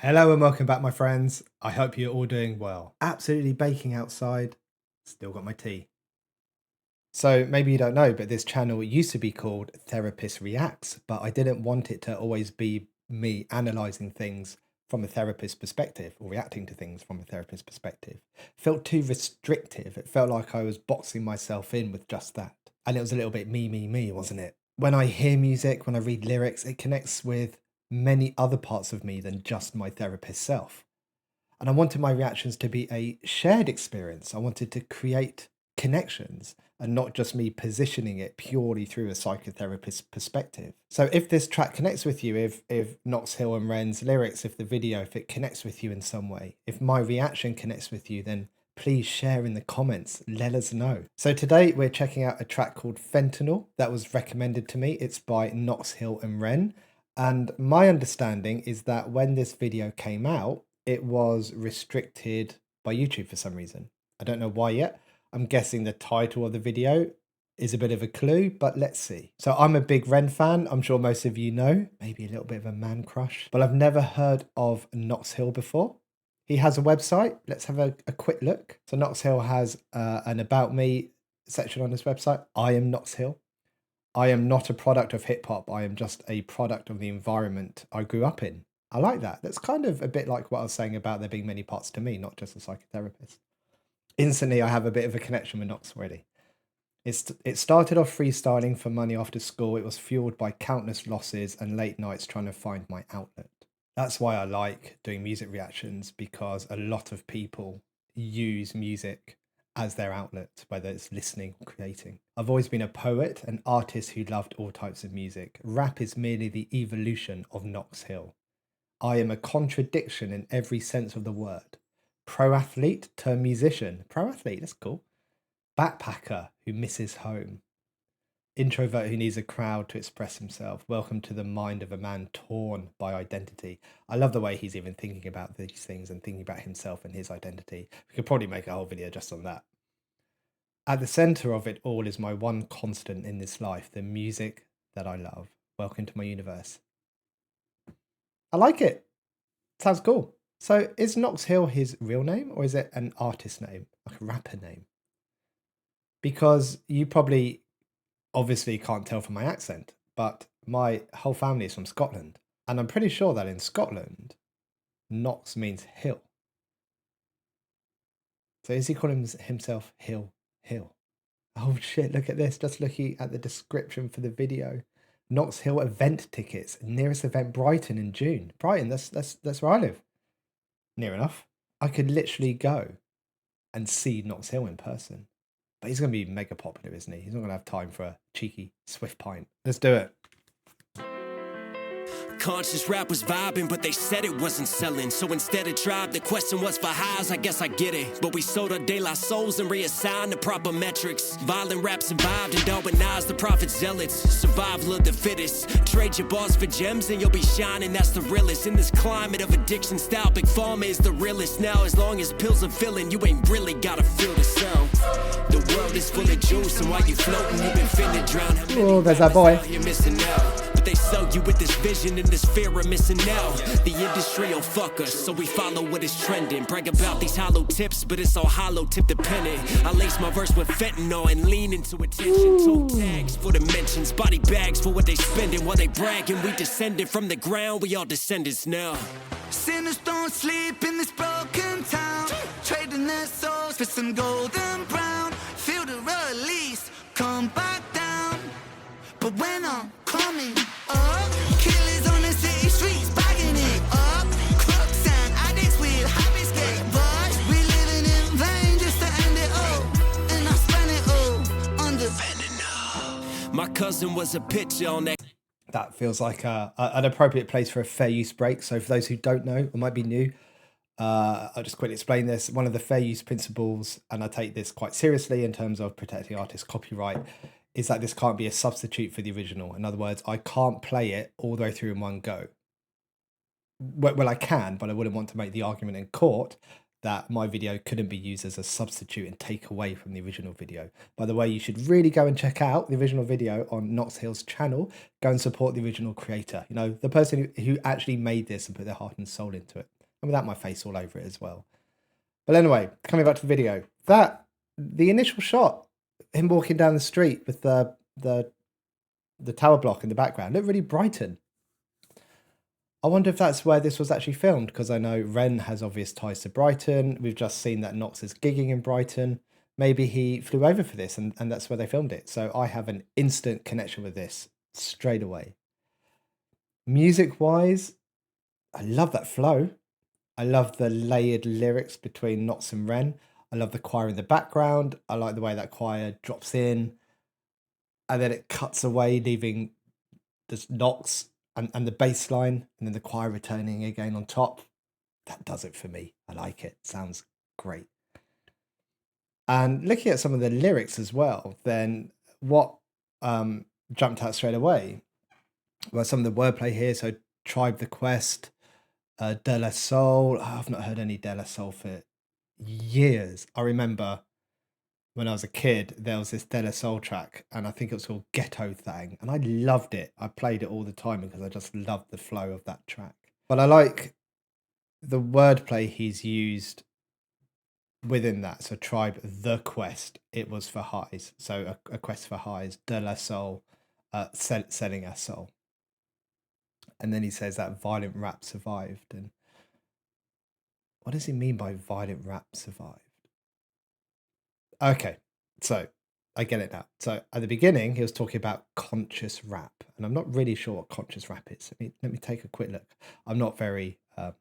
Hello and welcome back, my friends. I hope you're all doing well. Absolutely baking outside. Still got my tea. So maybe you don't know, but this channel used to be called Therapist Reacts, but I didn't want it to always be me analyzing things from a therapist perspective or reacting to things from a therapist perspective. Felt too restrictive. It felt like I was boxing myself in with just that. And it was a little bit me, wasn't it? When I hear music, when I read lyrics, it connects with many other parts of me than just my therapist self. And I wanted my reactions to be a shared experience. I wanted to create connections and not just me positioning it purely through a psychotherapist perspective. So if this track connects with you, if Knox Hill and Wren's lyrics, if the video, if it connects with you in some way, if my reaction connects with you, then please share in the comments, let us know. So today we're checking out a track called Fentanyl that was recommended to me. It's by Knox Hill and Wren. And my understanding is that when this video came out, it was restricted by YouTube for some reason. I don't know why yet. I'm guessing the title of the video is a bit of a clue, but let's see. So I'm a big Wren fan. I'm sure most of you know, maybe a little bit of a man crush, but I've never heard of Knox Hill before. He has a website. Let's have a quick look. So Knox Hill has an About Me section on his website. I am Knox Hill. I am not a product of hip hop. I am just a product of the environment I grew up in. I like that. That's kind of a bit like what I was saying about there being many parts to me, not just a psychotherapist. Instantly, I have a bit of a connection with Knox already. It started off freestyling for money after school. It was fueled by countless losses and late nights trying to find my outlet. That's why I like doing music reactions, because a lot of people use music as their outlet, whether it's listening or creating. I've always been a poet, an artist who loved all types of music. Rap is merely the evolution of Knox Hill. I am a contradiction in every sense of the word. Pro athlete turned musician. Pro athlete, that's cool. Backpacker who misses home. Introvert who needs a crowd to express himself. Welcome to the mind of a man torn by identity. I love the way he's even thinking about these things and thinking about himself and his identity. We could probably make a whole video just on that. At the center of it all is my one constant in this life, the music that I love. Welcome to my universe. I like it. Sounds cool. So is Knox Hill his real name, or is it an artist name, like a rapper name? Because you probably obviously can't tell from my accent, but my whole family is from Scotland. And I'm pretty sure that in Scotland, Knox means hill. So is he calling himself Hill? Oh shit, look at this. Just looking at the description for the video. Knox Hill event tickets. Nearest event, Brighton in June. Brighton, that's where I live. Near enough. I could literally go and see Knox Hill in person. But he's going to be mega popular, isn't he? He's not going to have time for a cheeky Swift pint. Let's do it. Conscious rap was vibing, but they said it wasn't selling. So instead of tribe, the question was for highs. I guess I get it. But we sold our De La Souls and reassigned the proper metrics. Violent rap survived and Darwinized the prophet zealots. Survival of the fittest. Trade your bars for gems and you'll be shining. That's the realest. In this climate of addiction style, Big Pharma is the realest. Now as long as pills are filling, you ain't really gotta feel the sound. The world is full of juice, and while you floating, you've been finna drown. Oh, there's that boy. You're missing out. They sell you with this vision and this fear of missing out. The industry will fuck us, so we follow what is trending. Brag about these hollow tips, but it's all hollow tip dependent. I lace my verse with fentanyl and lean into attention. Toe tags for the mentions, body bags for what they spending. While they bragging, we descended from the ground. We all descendants now. Sinners don't sleep in this broken town, trading their souls for some golden brown. Feel the release, come back down. But when I'm coming up, killers on the city streets bagging it up. Crooks and addicts with habits get bust. We living in vain just to end it all, and I spend it all on the fentanyl. My cousin was a pitcher on that. That feels like an appropriate place for a fair use break. So for those who don't know or might be new, I'll just quickly explain this. One of the fair use principles, and I take this quite seriously in terms of protecting artist copyright, is that this can't be a substitute for the original. In other words, I can't play it all the way through in one go. Well, I can, but I wouldn't want to make the argument in court that my video couldn't be used as a substitute and take away from the original video. By the way, you should really go and check out the original video on Knox Hill's channel. Go and support the original creator, you know, the person who actually made this and put their heart and soul into it. And without my face all over it as well. But anyway, coming back to the video, the initial shot, him walking down the street with the tower block in the background, looked really Brighton. I wonder if that's where this was actually filmed, because I know Ren has obvious ties to Brighton. We've just seen that Knox is gigging in Brighton. Maybe he flew over for this and that's where they filmed it. So I have an instant connection with this straight away. Music-wise, I love that flow. I love the layered lyrics between Knox and Ren. I love the choir in the background. I like the way that choir drops in and then it cuts away, leaving just Knox and the bass line, and then the choir returning again on top. That does it for me. I like it. Sounds great. And looking at some of the lyrics as well, then what jumped out straight away were some of the wordplay here. So Tribe the Quest, De La Soul. I've not heard any De La Soul for years. I remember when I was a kid, there was this De La Soul track, and I think it was called Ghetto Thang, and I loved it. I played it all the time because I just loved the flow of that track. But I like the wordplay he's used within that. So Tribe the Quest, it was for highs. So a quest for highs. De La Soul, selling our soul. And then he says that violent rap survived. And what does he mean by violent rap survived? Okay, so I get it now. So at the beginning, he was talking about conscious rap, and I'm not really sure what conscious rap is. Let me take a quick look. I'm not very, I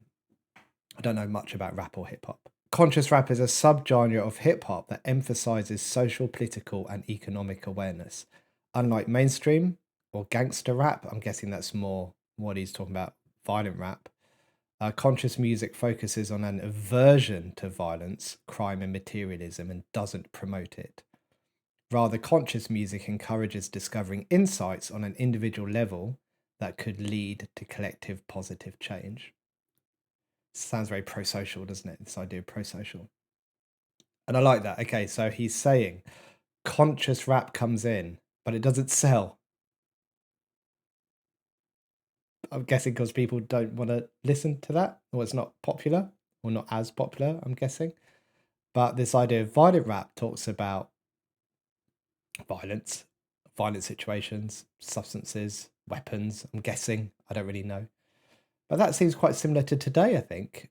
don't know much about rap or hip hop. Conscious rap is a subgenre of hip hop that emphasizes social, political, and economic awareness. Unlike mainstream or gangster rap, I'm guessing that's more what he's talking about, violent rap. Conscious music focuses on an aversion to violence, crime, and materialism and doesn't promote it. Rather, conscious music encourages discovering insights on an individual level that could lead to collective positive change. Sounds very pro-social, doesn't it? This idea of pro-social. And I like that. Okay, so he's saying conscious rap comes in, but it doesn't sell. I'm guessing because people don't want to listen to that, or it's not popular, or not as popular, I'm guessing. But this idea of violent rap talks about violence, violent situations, substances, weapons, I'm guessing. I don't really know. But that seems quite similar to today, I think.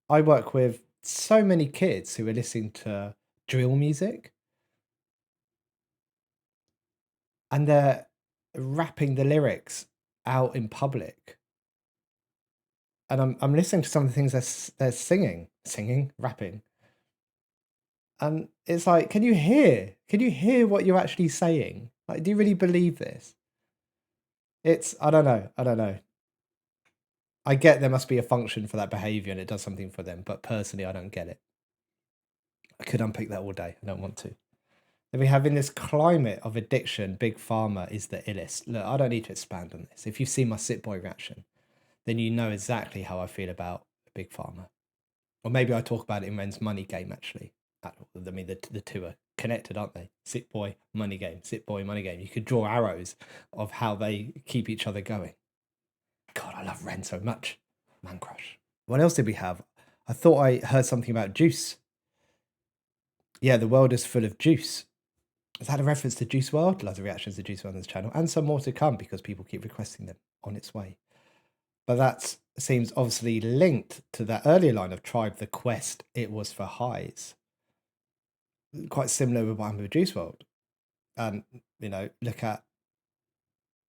I work with so many kids who are listening to drill music, and they're rapping the lyrics out in public. And I'm listening to some of the things they're singing, rapping. And it's like, can you hear? Can you hear what you're actually saying? Like, do you really believe this? I don't know. I get there must be a function for that behavior and it does something for them, but personally, I don't get it. I could unpick that all day. I don't want to. Then we have, in this climate of addiction, Big Pharma is the illest. Look, I don't need to expand on this. If you've seen my Sit Boy reaction, then you know exactly how I feel about Big Pharma. Or maybe I talk about it in Ren's Money Game, actually. I mean, the two are connected, aren't they? Sit Boy, Money Game, Sit Boy, Money Game. You could draw arrows of how they keep each other going. God, I love Ren so much. Man crush. What else did we have? I thought I heard something about juice. Yeah, the world is full of juice. Is that a reference to Juice WRLD? Lots of reactions to Juice WRLD on this channel, and some more to come because people keep requesting them. On its way. But that seems obviously linked to that earlier line of Tribe the Quest, it was for highs. Quite similar with what happened with Juice WRLD. And, you know, look at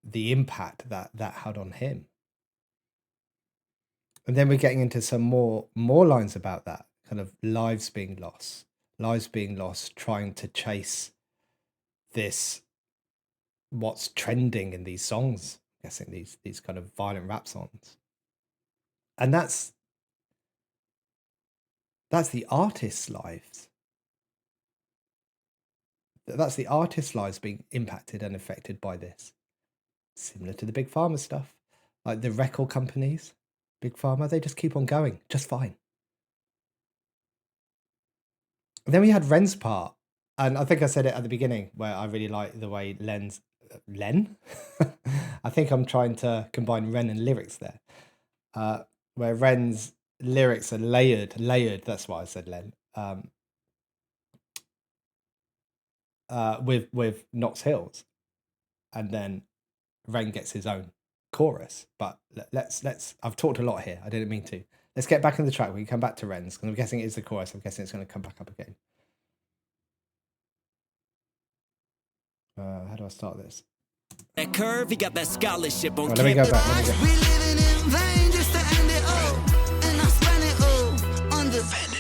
the impact that had on him. And then we're getting into some more lines about that, kind of lives being lost, trying to chase this, what's trending in these songs, I'm guessing these kind of violent rap songs. And that's the artist's lives. That's the artist's lives being impacted and affected by this. Similar to the Big Pharma stuff. Like the record companies, Big Pharma, they just keep on going, just fine. Then we had Ren's part, and I think I said it at the beginning where I really like the way Len? I think I'm trying to combine Ren and lyrics there, where Ren's lyrics are layered, that's why I said Len, with Knox Hills, and then Ren gets his own chorus. But let's I've talked a lot here. I didn't mean to. Let's get back in the track. We can come back to Ren's because I'm guessing it is the chorus. I'm guessing it's going to come back up again. How do I start this? That curve, he got that scholarship on Let me go campus. back. We living in vain just to end it all, and I spend it all on the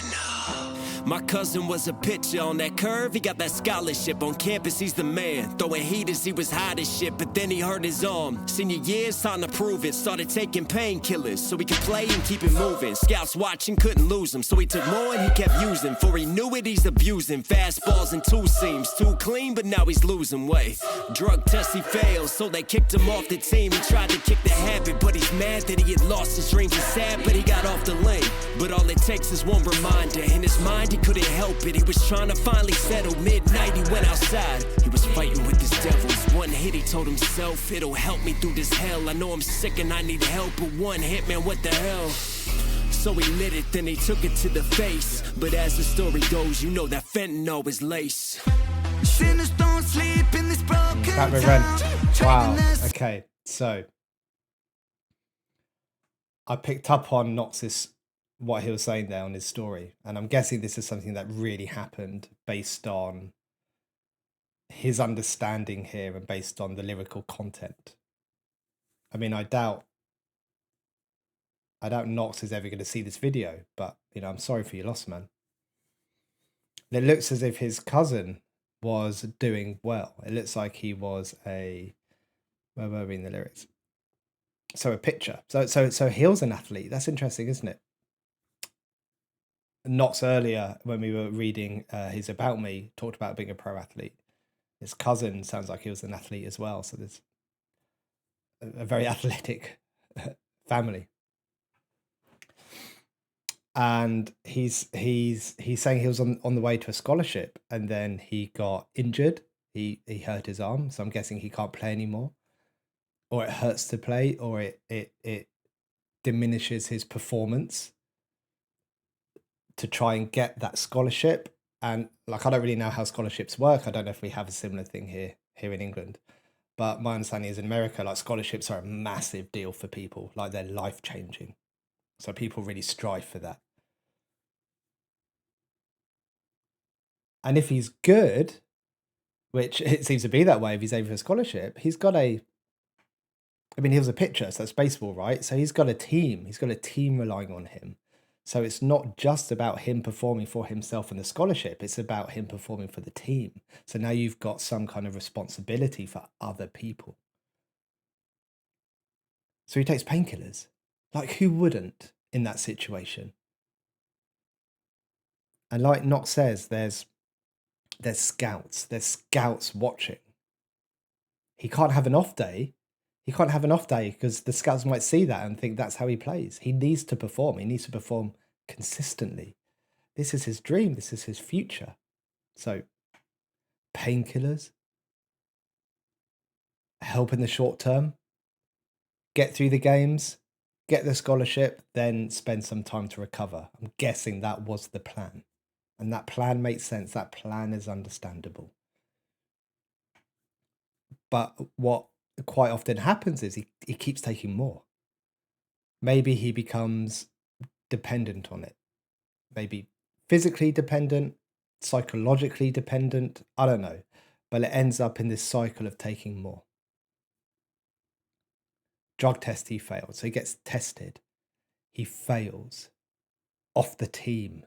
My cousin was a pitcher on that curve. He got that scholarship on campus. He's the man. Throwing heaters, he was hot as shit, but then he hurt his arm. Senior year's time to prove it. Started taking painkillers so he could play and keep it moving. Scouts watching, couldn't lose him, so he took more and he kept using. For he knew it, he's abusing. Fastballs and two seams, too clean, but now he's losing weight. Drug test, he failed, so they kicked him off the team. He tried to kick the habit, but he's mad that he had lost his dreams. He's sad, but he got off the lane. But all it takes is one reminder. In his mind, he couldn't help it. He was trying to finally settle. Midnight, he went outside. He was fighting with his devils. One hit, he told himself, it'll help me through this hell. I know I'm sick and I need help, but one hit, man, what the hell? So he lit it, then he took it to the face. But as the story goes, you know that fentanyl is lace. sinners don't sleep in this broken Back with town. Ren. Wow. Okay, so I picked up on Knox's what he was saying there on his story, and I'm guessing this is something that really happened based on his understanding here and based on the lyrical content. I mean, I doubt Knox is ever going to see this video, but I'm sorry for your loss, man. It looks as if his cousin was doing well. It looks like he was where were we in the lyrics? So a pitcher. So he was an athlete. That's interesting, isn't it? Knox earlier, when we were reading his About Me, talked about being a pro athlete. His cousin sounds like he was an athlete as well. So there's a very athletic family. And he's saying he was on the way to a scholarship, and then he got injured. He hurt his arm, so I'm guessing he can't play anymore, or it hurts to play, or it diminishes his performance to try and get that scholarship. And like, I don't really know how scholarships work. I don't know if we have a similar thing here in England, but my understanding is in America, like, scholarships are a massive deal for people, like they're life changing. So people really strive for that. And if he's good, which it seems to be that way, if he's aiming for a scholarship, he was a pitcher, so that's baseball, right? So he's got a team. He's got a team relying on him. So it's not just about him performing for himself and the scholarship. It's about him performing for the team. So now you've got some kind of responsibility for other people. So he takes painkillers. Like, who wouldn't in that situation? And like Knox says, there's scouts watching. He can't have an off day. He can't have an off day because the scouts might see that and think that's how he plays. He needs to perform. He needs to perform consistently. This is his dream. This is his future. So painkillers, help in the short term, get through the games, get the scholarship, then spend some time to recover. I'm guessing that was the plan. And that plan makes sense. That plan is understandable. But what quite often happens is he keeps taking more. Maybe he becomes dependent on it. Maybe physically dependent, psychologically dependent. I don't know. But it ends up in this cycle of taking more. Drug test, he failed. So he gets tested. He fails. Off the team.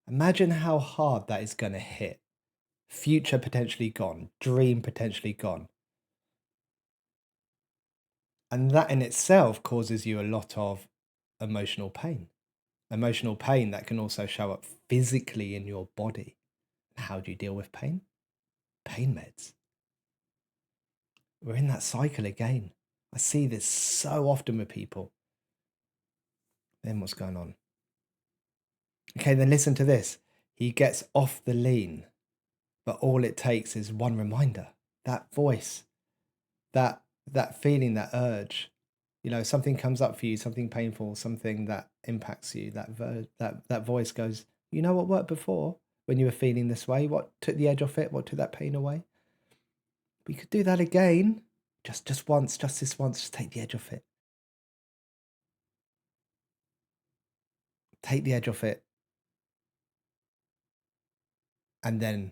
Imagine how hard that is going to hit. Future potentially gone. Dream potentially gone. And that in itself causes you a lot of emotional pain. Emotional pain that can also show up physically in your body. How do you deal with pain? Pain meds. We're in that cycle again. I see this so often with people. Then what's going on? Okay, then listen to this. He gets off the lean, but all it takes is one reminder, that voice, that feeling, that urge. You know, something comes up for you, something painful, something that impacts you. That voice goes, you know what worked before when you were feeling this way? What took the edge off it? What took that pain away? We could do that again, just once, just this once. Just take the edge off it. Take the edge off it, and then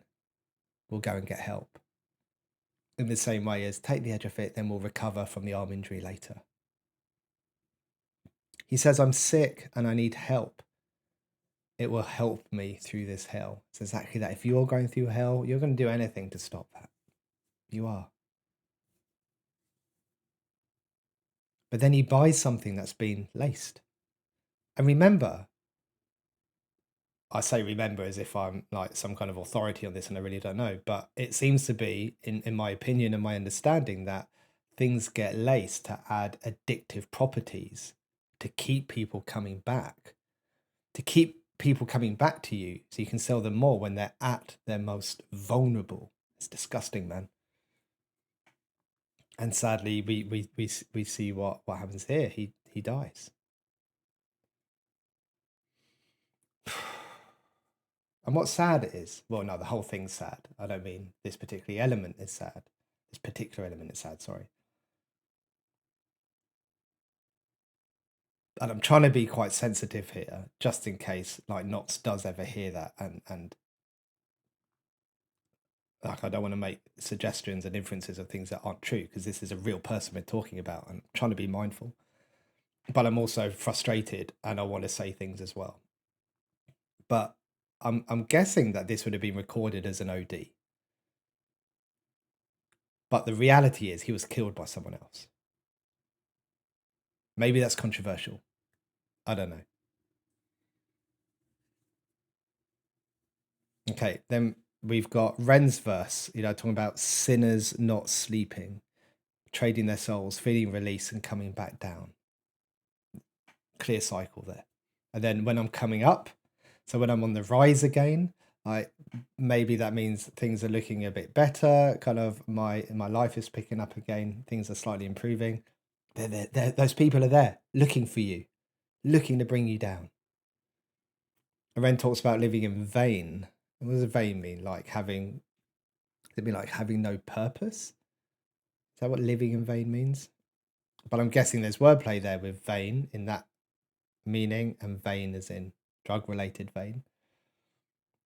we'll go and get help. In the same way as take the edge off it, then we'll recover from the arm injury later. He says, I'm sick and I need help. It will help me through this hell. It's exactly that. If you're going through hell, you're going to do anything to stop that. You are. But then he buys something that's been laced. And remember, I say remember as if I'm like some kind of authority on this and I really don't know, but it seems to be, in my opinion and my understanding, that things get laced to add addictive properties to keep people coming back, to keep people coming back to you so you can sell them more when they're at their most vulnerable. It's disgusting, man. And sadly, we see what happens here. He dies. And what's sad is, well, no, the whole thing's sad. I don't mean this particular element is sad. This particular element is sad, sorry. And I'm trying to be quite sensitive here, just in case like Knox does ever hear that, and like I don't want to make suggestions and inferences of things that aren't true, because this is a real person we're talking about. I'm trying to be mindful, but I'm also frustrated and I want to say things as well. But I'm guessing that this would have been recorded as an OD. But the reality is he was killed by someone else. Maybe that's controversial. I don't know. Okay, then we've got Ren's verse, you know, talking about sinners not sleeping, trading their souls, feeling release and coming back down. Clear cycle there. And then when I'm coming up, so when I'm on the rise again, maybe that means things are looking a bit better, kind of my life is picking up again, things are slightly improving. Those people are there looking for you, looking to bring you down. And Ren talks about living in vain. What does vain mean? Like having no purpose? Is that what living in vain means? But I'm guessing there's wordplay there with vain in that meaning, and vain as in drug-related vain.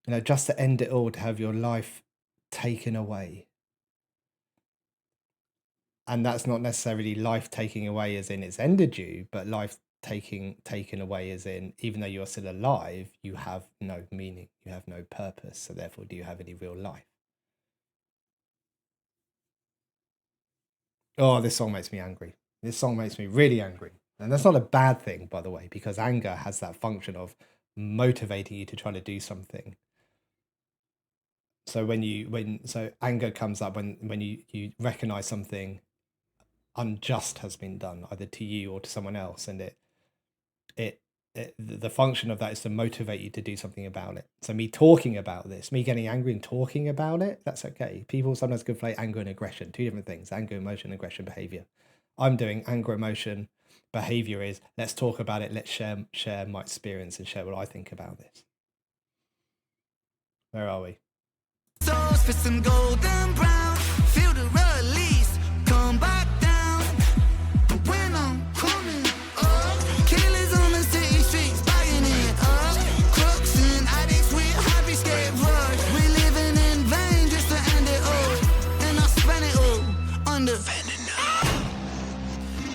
You know, just to end it all, to have your life taken away. And that's not necessarily life taking away as in it's ended you, but life taken away as in, even though you're still alive, you have no meaning, you have no purpose, so therefore do you have any real life? Oh, this song makes me angry. This song makes me really angry. And that's not a bad thing, by the way, because anger has that function of motivating you to try to do something. So so anger comes up when you recognize something unjust has been done, either to you or to someone else, and the function of that is to motivate you to do something about it. So me talking about this, me getting angry and talking about it, that's okay. People sometimes conflate anger and aggression, two different things: anger, emotion, aggression, behavior. I'm doing anger, emotion. Behavior is, let's talk about it, let's share my experience and share what I think about this. Where are we? Souls for some golden brown, feel the release, come back down. But when I'm coming up, killers on the city streets, buying it up. Crooks and addicts with happy escape road. We living in vain just to end it all, and I spent it all under Fentanyl.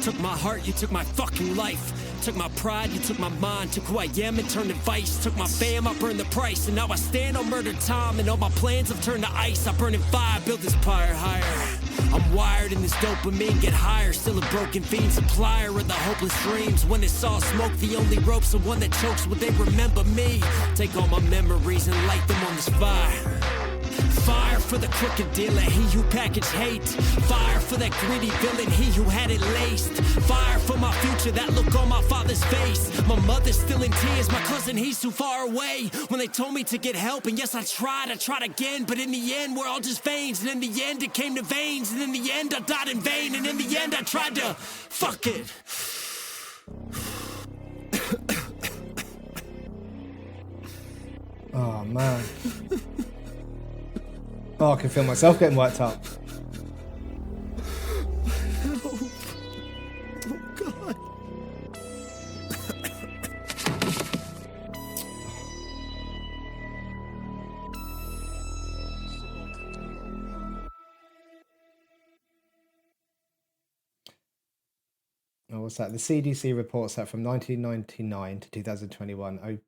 Took my heart, you took my fucking life. Took my pride, you took my mind. Took who I am and turned to vice. Took my fam, I burned the price. And now I stand on murder time. And all my plans have turned to ice. I burn in fire, build this pyre higher. I'm wired in this dopamine, get higher. Still a broken fiend, supplier of the hopeless dreams. When it's all smoke, the only rope's the one that chokes. Will they remember me? Take all my memories and light them on this fire. Fire for the crooked dealer, he who packaged hate. Fire for that greedy villain, he who had it laced. Fire for my future, that look on my father's face. My mother's still in tears, my cousin, he's too far away. When they told me to get help, and yes, I tried again. But in the end, we're all just veins. And in the end, it came to veins. And in the end, I died in vain. And in the end, I tried to fuck it. Oh, man. Oh, I can feel myself getting worked up. Oh, God. Oh, what's that? The CDC reports that from 1999 to 2021,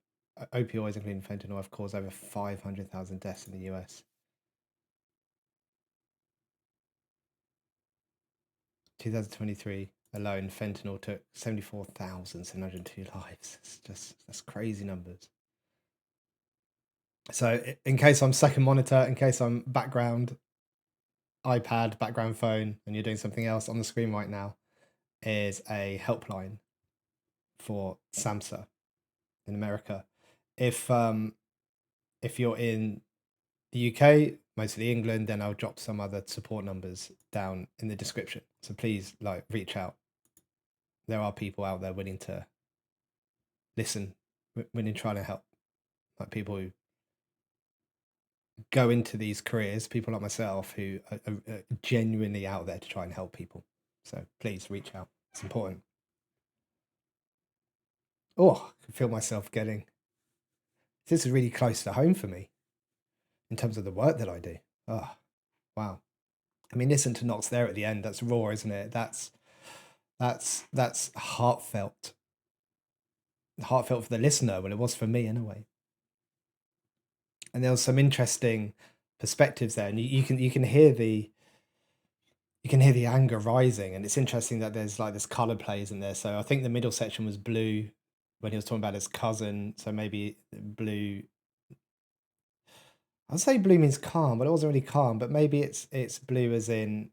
opioids, including fentanyl, have caused over 500,000 deaths in the US. 2023 alone, fentanyl took 74,702 lives. That's crazy numbers. So in case I'm second monitor, in case I'm background iPad, background phone, and you're doing something else, on the screen right now is a helpline for SAMHSA in America. If you're in the UK, mostly England, then I'll drop some other support numbers down in the description. So please, like, reach out. There are people out there willing to listen, willing to try to help. Like people who go into these careers, people like myself who are genuinely out there to try and help people. So please reach out. It's important. Oh, I can feel myself getting... This is really close to home for me in terms of the work that I do. Oh, wow. I mean, listen to Knox there at the end. That's raw, isn't it? That's heartfelt. Heartfelt for the listener. Well, it was for me anyway. And there was some interesting perspectives there, and you can hear the anger rising. And it's interesting that there's like this color plays in there. So I think the middle section was blue when he was talking about his cousin. So maybe blue. I'd say blue means calm, but it wasn't really calm. But maybe it's blue as in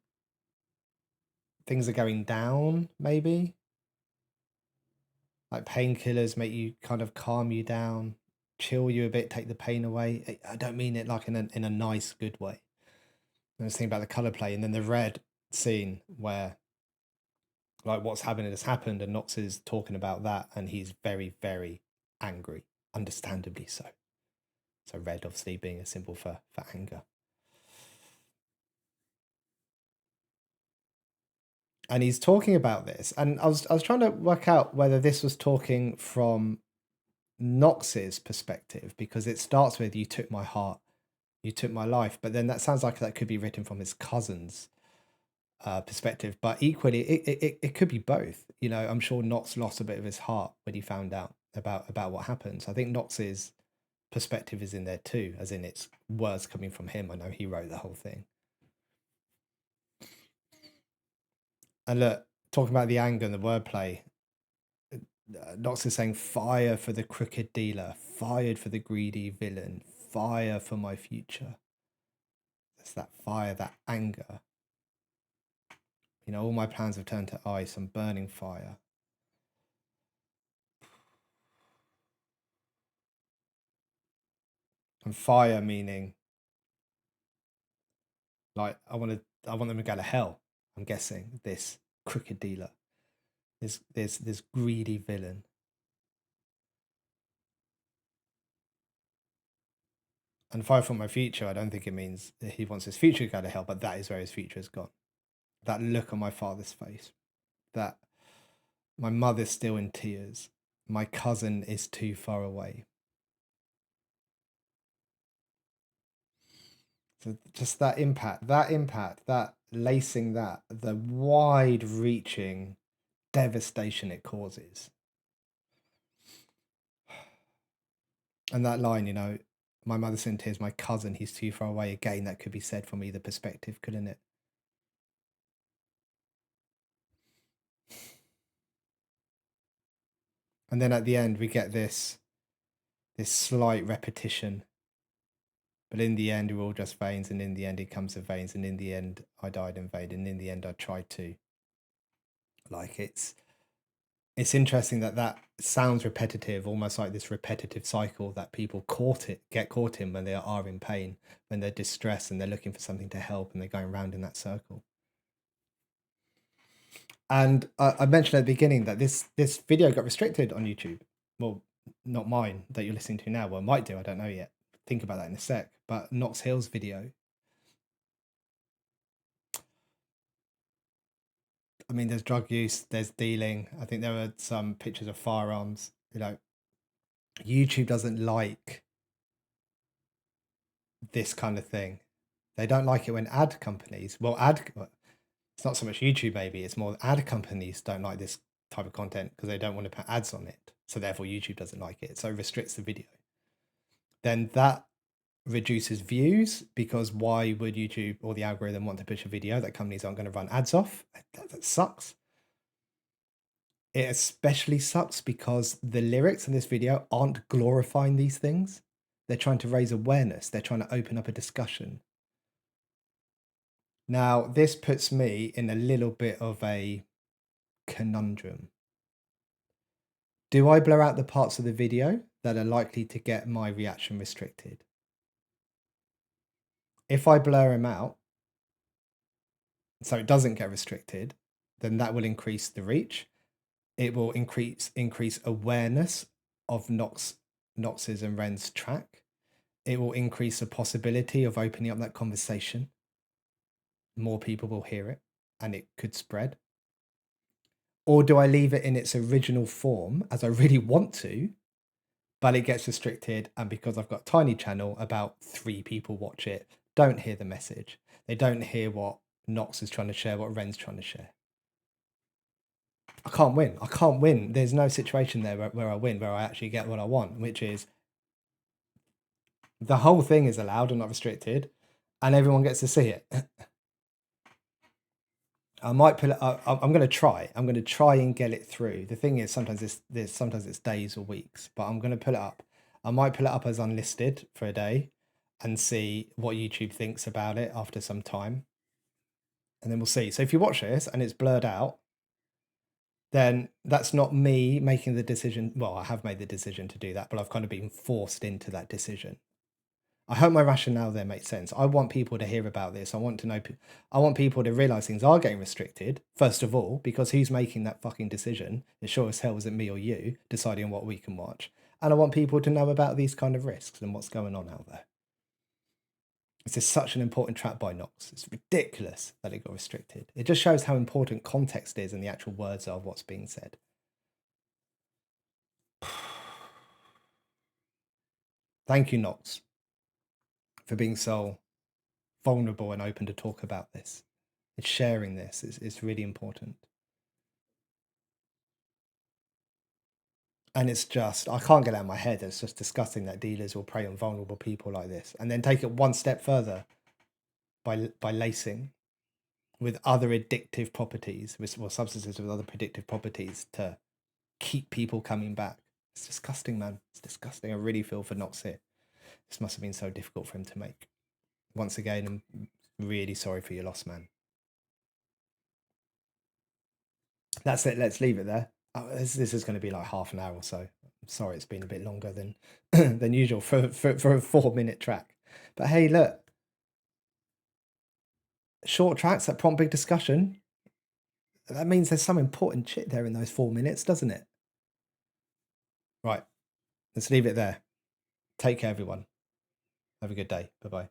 things are going down. Maybe like painkillers make you kind of calm you down, chill you a bit, take the pain away. I don't mean it like in a nice, good way. I was thinking about the color play, and then the red scene where like what's happened has happened, and Knox is talking about that, and he's very, very angry, understandably so. So red obviously being a symbol for anger. And he's talking about this, and I was trying to work out whether this was talking from Knox's perspective, because it starts with "you took my heart, you took my life," but then that sounds like that could be written from his cousin's perspective. But equally, it could be both. You know, I'm sure Knox lost a bit of his heart when he found out about what happened. So I think Knox's perspective is in there too, as in it's words coming from him. I know he wrote the whole thing. And look, talking about the anger and the wordplay, Knox is saying fire for the crooked dealer, fired for the greedy villain, fire for my future. It's that fire, that anger. You know, all my plans have turned to ice. I'm burning fire. And fire meaning like I want them to go to hell. I'm guessing this crooked dealer, this greedy villain. And fire for my future, I don't think it means that he wants his future to go to hell, but that is where his future has gone. That look on my father's face, that my mother's still in tears, my cousin is too far away. So just that impact, that lacing, that the wide-reaching devastation it causes. And that line, you know, my mother's in tears, my cousin, he's too far away. Again, that could be said from either perspective, couldn't it? And then at the end, we get this slight repetition But in the end, we're all just veins, and in the end, it comes to veins, and in the end, I died in vain, and in the end, I tried to. Like, it's interesting that sounds repetitive, almost like this repetitive cycle that people get caught in when they are in pain, when they're distressed, and they're looking for something to help, and they're going around in that circle. And I mentioned at the beginning that this video got restricted on YouTube. Well, not mine that you're listening to now. Well, it might do. I don't know yet. Think about that in a sec. But Knox Hill's video. I mean, there's drug use, there's dealing. I think there were some pictures of firearms. You know, YouTube doesn't like this kind of thing. They don't like it when ad companies, it's not so much YouTube maybe, it's more ad companies don't like this type of content because they don't want to put ads on it. So therefore YouTube doesn't like it. So it restricts the video. Then that reduces views, because why would YouTube or the algorithm want to push a video that companies aren't going to run ads off? That sucks. It especially sucks because the lyrics in this video aren't glorifying these things. They're trying to raise awareness. They're trying to open up a discussion. Now, this puts me in a little bit of a conundrum. Do I blur out the parts of the video that are likely to get my reaction restricted? If I blur them out, so it doesn't get restricted, then that will increase the reach. It will increase awareness of Knox's and Ren's track. It will increase the possibility of opening up that conversation. More people will hear it and it could spread. Or do I leave it in its original form, as I really want to, but it gets restricted, and because I've got a tiny channel, about 3 people watch it, don't hear the message. They don't hear what Knox is trying to share, what Ren's trying to share. I can't win. I can't win. There's no situation there where I win, where I actually get what I want, which is the whole thing is allowed and not restricted, and everyone gets to see it. I might pull it up. I'm going to try. I'm going to try and get it through. The thing is, sometimes it's days or weeks, but I'm going to pull it up. I might pull it up as unlisted for a day and see what YouTube thinks about it after some time. And then we'll see. So if you watch this and it's blurred out, then that's not me making the decision. Well, I have made the decision to do that, but I've kind of been forced into that decision. I hope my rationale there makes sense. I want people to hear about this. I want people to realize things are getting restricted, first of all, because who's making that fucking decision? It sure as hell isn't me or you deciding what we can watch. And I want people to know about these kind of risks and what's going on out there. This is such an important track by Knox. It's ridiculous that it got restricted. It just shows how important context is and the actual words are of what's being said. Thank you, Knox, for being so vulnerable and open to talk about this. It's sharing this. It's really important. And it's just, I can't get out of my head. It's just disgusting that dealers will prey on vulnerable people like this and then take it one step further by lacing with other addictive properties, or substances with other predictive properties to keep people coming back. It's disgusting, man. It's disgusting. I really feel for Knox here. This must have been so difficult for him to make. Once again, I'm really sorry for your loss, man. That's it. Let's leave it there. This is going to be like half an hour or so. I'm sorry it's been a bit longer than than usual for a 4-minute track. But hey, look. Short tracks that prompt big discussion. That means there's some important shit there in those 4 minutes, doesn't it? Right. Let's leave it there. Take care, everyone. Have a good day. Bye-bye.